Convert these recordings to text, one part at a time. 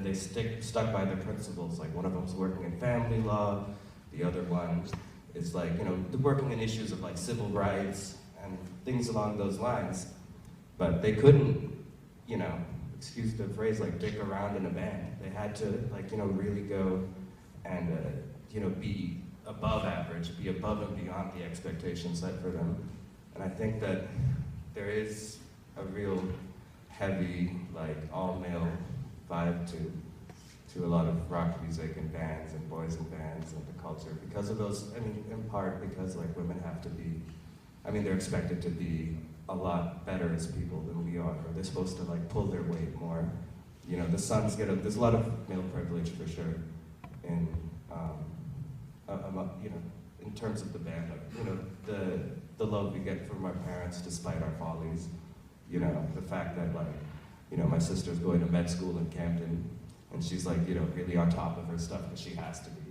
they stuck by their principles. Like one of them's working in family law, the other one is like, you know, working in issues of like civil rights and things along those lines. But they couldn't, you know, excuse the phrase, like dick around in a band. They had to, like, you know, really go and, you know, be above average, be above and beyond the expectations set for them. And I think that there is a real heavy, like, all-male vibe to a lot of rock music and bands and boys and bands and the culture because of those, I mean, in part because, like, women have to be, I mean, they're expected to be a lot better as people than we are, or they're supposed to, like, pull their weight more. You know, the sons get there's a lot of male privilege for sure in, you know, in terms of the band, like, you know, the love we get from our parents despite our follies. You know, the fact that, like, you know, my sister's going to med school in Camden, and she's, like, you know, really on top of her stuff because she has to be.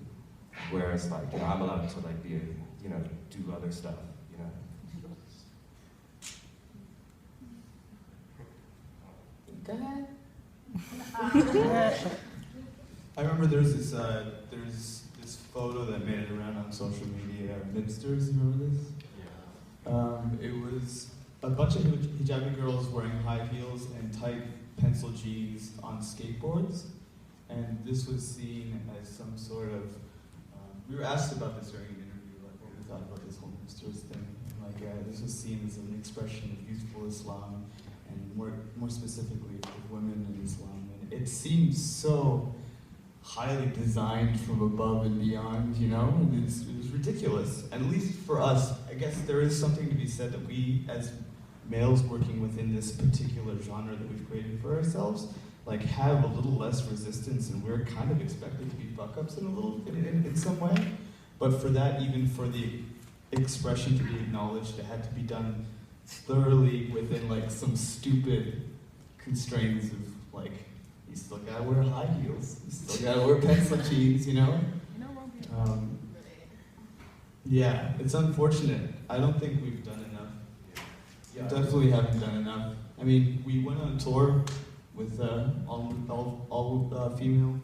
Whereas, like, you know, I'm allowed to, like, be, you know, do other stuff, you know. Go ahead. I remember there's this photo that made it around on social media, Mipsters, you remember this? Yeah. It was a bunch of hijabi girls wearing high heels and tight pencil jeans on skateboards, and this was seen as some sort of, we were asked about this during an interview, like what we thought about this whole Mipsters thing, and like this was seen as an expression of youthful Islam, and more specifically of women in Islam, and it seems so highly designed from above and beyond, you know, and it was ridiculous. And at least for us, I guess there is something to be said that we, as males working within this particular genre that we've created for ourselves, like have a little less resistance, and we're kind of expected to be fuck-ups in some way. But for that, even for the expression to be acknowledged, it had to be done thoroughly within like some stupid constraints of like, you still gotta wear high heels, you still gotta wear pencil jeans, you know? Yeah, it's unfortunate. I don't think we've done enough. We definitely haven't done enough. I mean, we went on tour with all female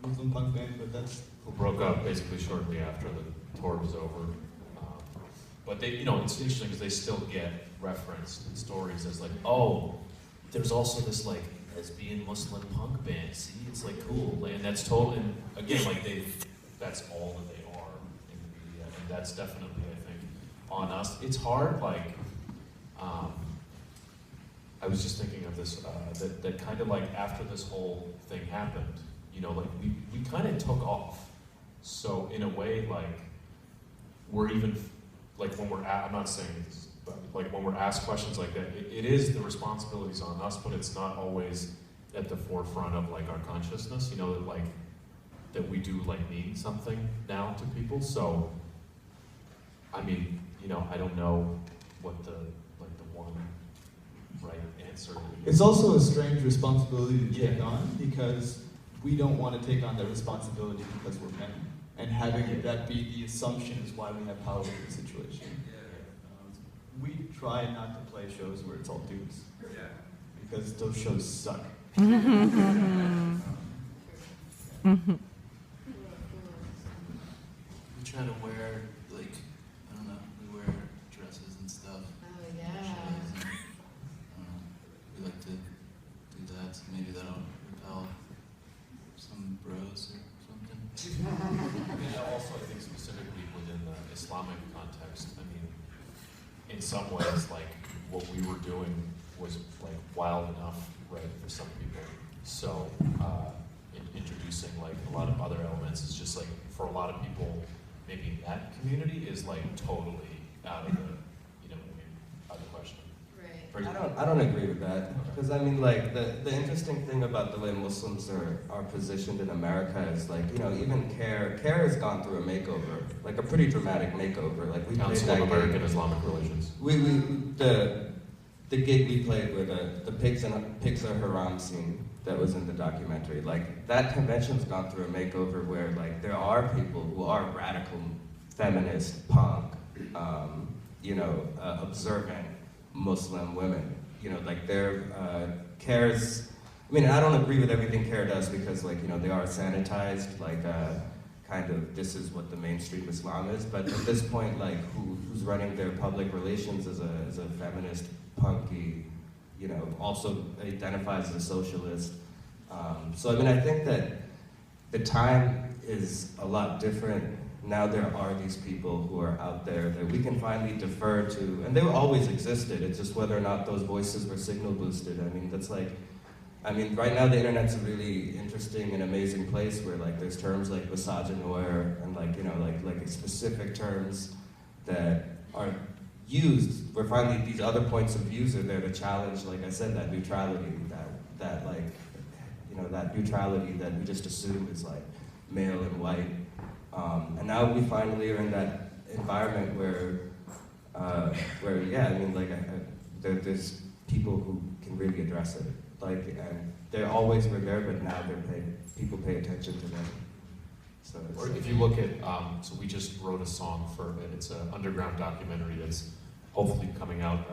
Muslim punk band, but that's... Who broke up basically shortly after the tour was over. But they, you know, it's interesting because they still get referenced in stories as like, oh, there's also this like lesbian Muslim punk band. See, it's like cool, and that's totally. And again, like that's all that they are in the media, and that's definitely, I think, on us. It's hard, like. I was just thinking of this, that kind of like after this whole thing happened, you know, like we kind of took off. So in a way, like we're even, like when we're I'm not saying this, but like when we're asked questions like that, it is the responsibilities on us, but it's not always at the forefront of like our consciousness, you know, that like, that we do like mean something now to people. So, I mean, you know, I don't know what the one right answer is. It's also a strange responsibility to take on because we don't want to take on that responsibility because we're men. And having that be the assumption is why we have power in the situation. We try not to play shows where it's all dudes. Because those shows suck. We try to wear, like, I don't know, we wear dresses and stuff. Oh, yeah. Shows, and, we like to do that, so maybe that'll repel some bros or something. Yeah, also I think specifically within the Islamic context, I mean, in some ways, like, what we were doing was, like, wild enough, right, for some people. So, introducing, like, a lot of other elements is just, like, for a lot of people, maybe that community is, like, totally out of the, you know, out of the question. Right. I don't agree with that, because I mean, like, the interesting thing about the way Muslims are positioned in America is, like, you know, even CARE has gone through a makeover, like a pretty dramatic makeover. Like, we played Council that of American gig. Islamic Relations. The gig we played with the Pigs Are Haram scene that was in the documentary, like, that convention's gone through a makeover where, like, there are people who are radical feminist, punk, you know, observant Muslim women. You know, like, they're, CARE's I mean, I don't agree with everything CARE does because, like, you know, they are sanitized, like, kind of, this is what the mainstream Islam is, but at this point, like, who's running their public relations as a feminist, punky, you know, also identifies as a socialist. So, I mean, I think that the time is a lot different. Now there are these people who are out there that we can finally defer to, and they always existed, it's just whether or not those voices were signal boosted. I mean, that's like, I mean, right now the internet's a really interesting and amazing place where, like, there's terms like misogynoir and, like, you know, like specific terms that are used, where finally these other points of views are there to challenge, like I said, that neutrality, that like, you know, that neutrality that we just assume is like male and white. And now we finally are in that environment where yeah, I mean, like, there's people who can really address it. Like, and they always were there, but now people pay attention to them. So Or if you look at, so we just wrote a song for it. It's an underground documentary that's hopefully coming out